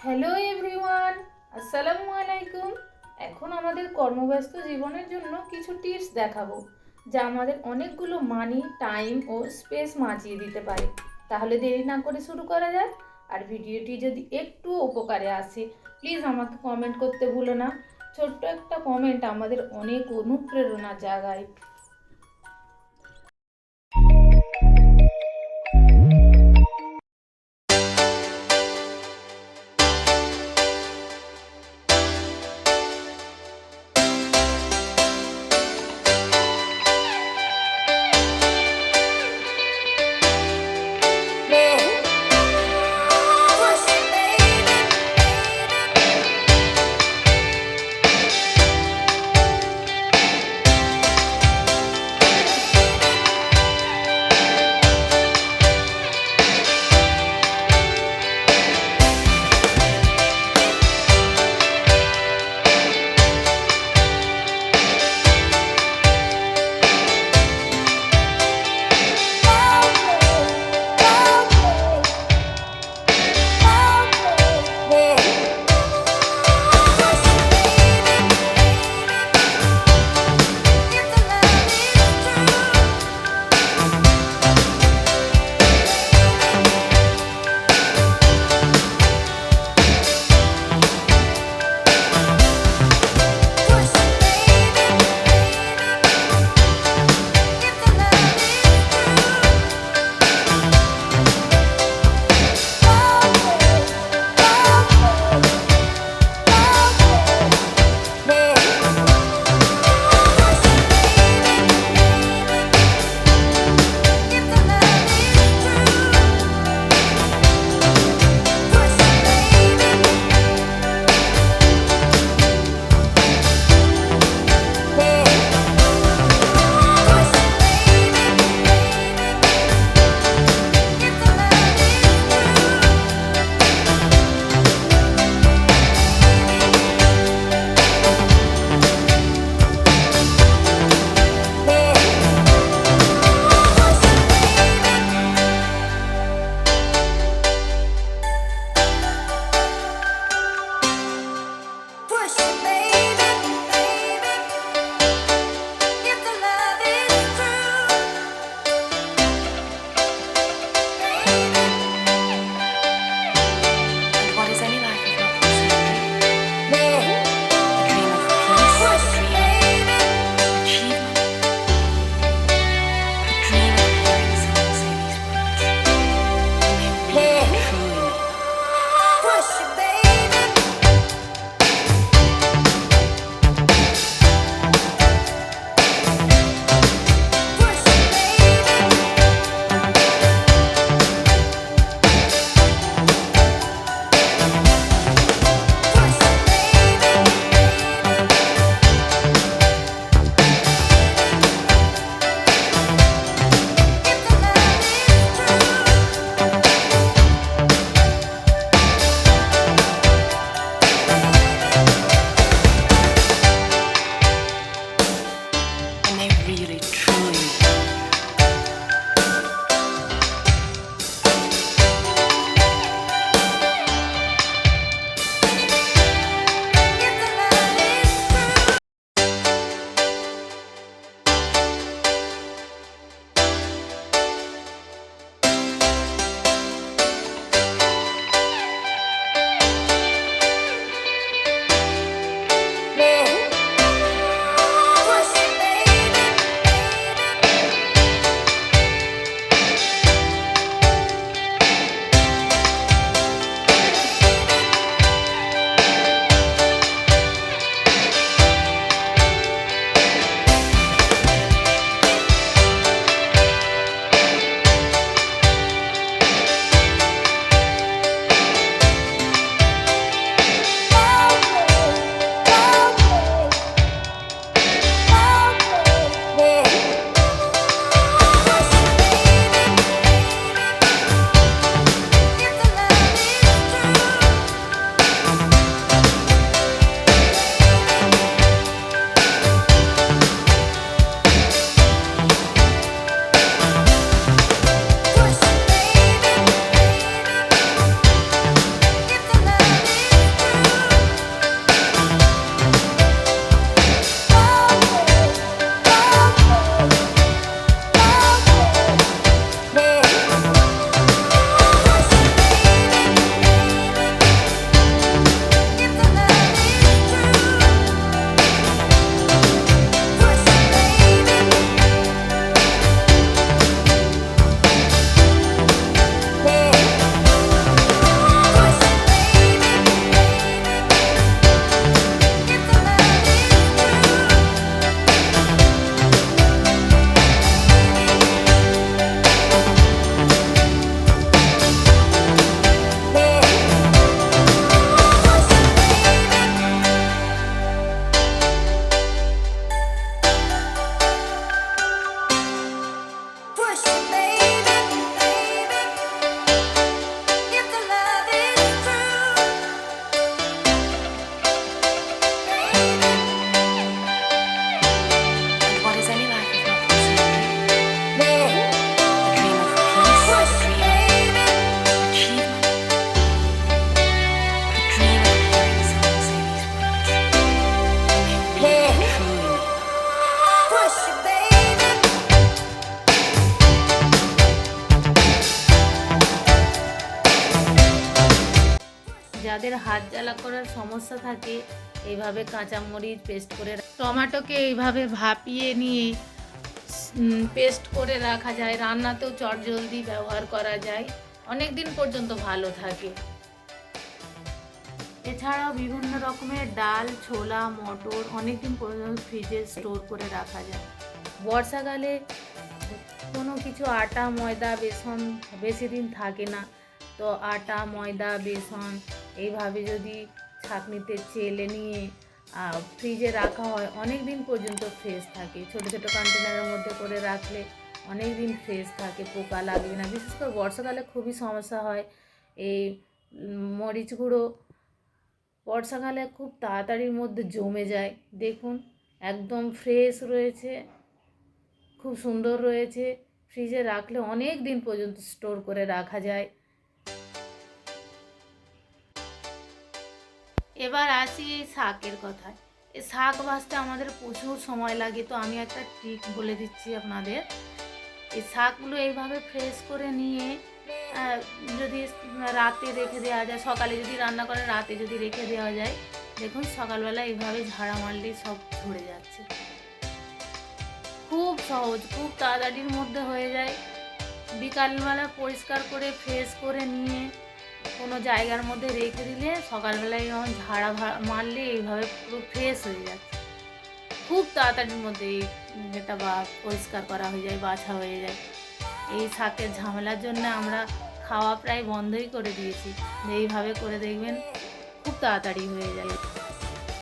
Hello everyone, আসসালামু আলাইকুম। এখন আমাদের কর্মব্যস্ত জীবনের জন্য কিছু টিপস দেখাবো যা আমাদের অনেকগুলো মানি, টাইম ও স্পেস বাঁচিয়ে দিতে পারে। তাহলে দেরি না করে শুরু করা যাক। আর ভিডিওটি যদি একটু উপকারে আসে প্লিজ আমাকে কমেন্ট করতে ভুলো না। ছোট্ট একটা কমেন্ট আমাদের অনেক অনুপ্রেরণা জাগায়। যাদের হাত জ্বালা করার সমস্যা থাকে এইভাবে কাঁচামরিচ পেস্ট করে, টমেটোকে এইভাবে ভাপিয়ে নিয়ে পেস্ট করে রাখা যায়, রান্নাতেও চটজলদি ব্যবহার করা যায়, অনেক দিন পর্যন্ত ভালো থাকে। এছাড়াও বিভিন্ন রকমের ডাল, ছোলা, মটর অনেক দিন পর্যন্ত ফ্রিজে স্টোর করে রাখা যায়। বর্ষাকালে কোনো কিছু আটা, ময়দা, বেসন বেশি দিন থাকে না, তো আটা, ময়দা, বেসন এইভাবে যদি ছাঁকনিতে চেলে নিয়ে ফ্রিজে রাখা হয় অনেক দিন পর্যন্ত ফ্রেশ থাকে। ছোটো ছোটো কন্টেনারের মধ্যে করে রাখলে অনেক দিন ফ্রেশ থাকে, পোকা লাগবে না। বিশেষ করে বর্ষাকালে খুবই সমস্যা হয় এই মরিচ গুঁড়ো, বর্ষাকালে খুব তাড়াতাড়ির মধ্যে জমে যায়। দেখুন একদম ফ্রেশ রয়েছে, খুব সুন্দর রয়েছে, ফ্রিজে রাখলে অনেক দিন পর্যন্ত স্টোর করে রাখা যায়। এবার আসি এই শাকের কথায়। এই শাক ভাজতে আমাদের প্রচুর সময় লাগে, তো আমি একটা ট্রিক বলে দিচ্ছি আপনাদের। এই শাকগুলো এইভাবে ফ্রেশ করে নিয়ে যদি রাতে রেখে দেওয়া যায়, সকালে যদি রান্না করেন রাতে যদি রেখে দেওয়া যায়, দেখুন সকালবেলা এইভাবে ঝাড়া মারলেই সব ঝরে যাচ্ছে। খুব সহজ, খুব তাড়াতাড়ির মধ্যে হয়ে যায়। বিকালবেলা পরিষ্কার করে ফ্রেশ করে নিয়ে কোনো জায়গার মধ্যে রেখে দিলে সকালবেলায় যখন ঝাড়া মারলে এইভাবে পুরো ফ্রেশ হয়ে যাচ্ছে। খুব তাড়াতাড়ির মধ্যে এটা পরিষ্কার করা হয়ে যায়, বাছা হয়ে যায়। এই শাকের ঝামেলার জন্য আমরা খাওয়া প্রায় বন্ধই করে দিয়েছি। এইভাবে করে দেখবেন খুব তাড়াতাড়ি হয়ে যায়।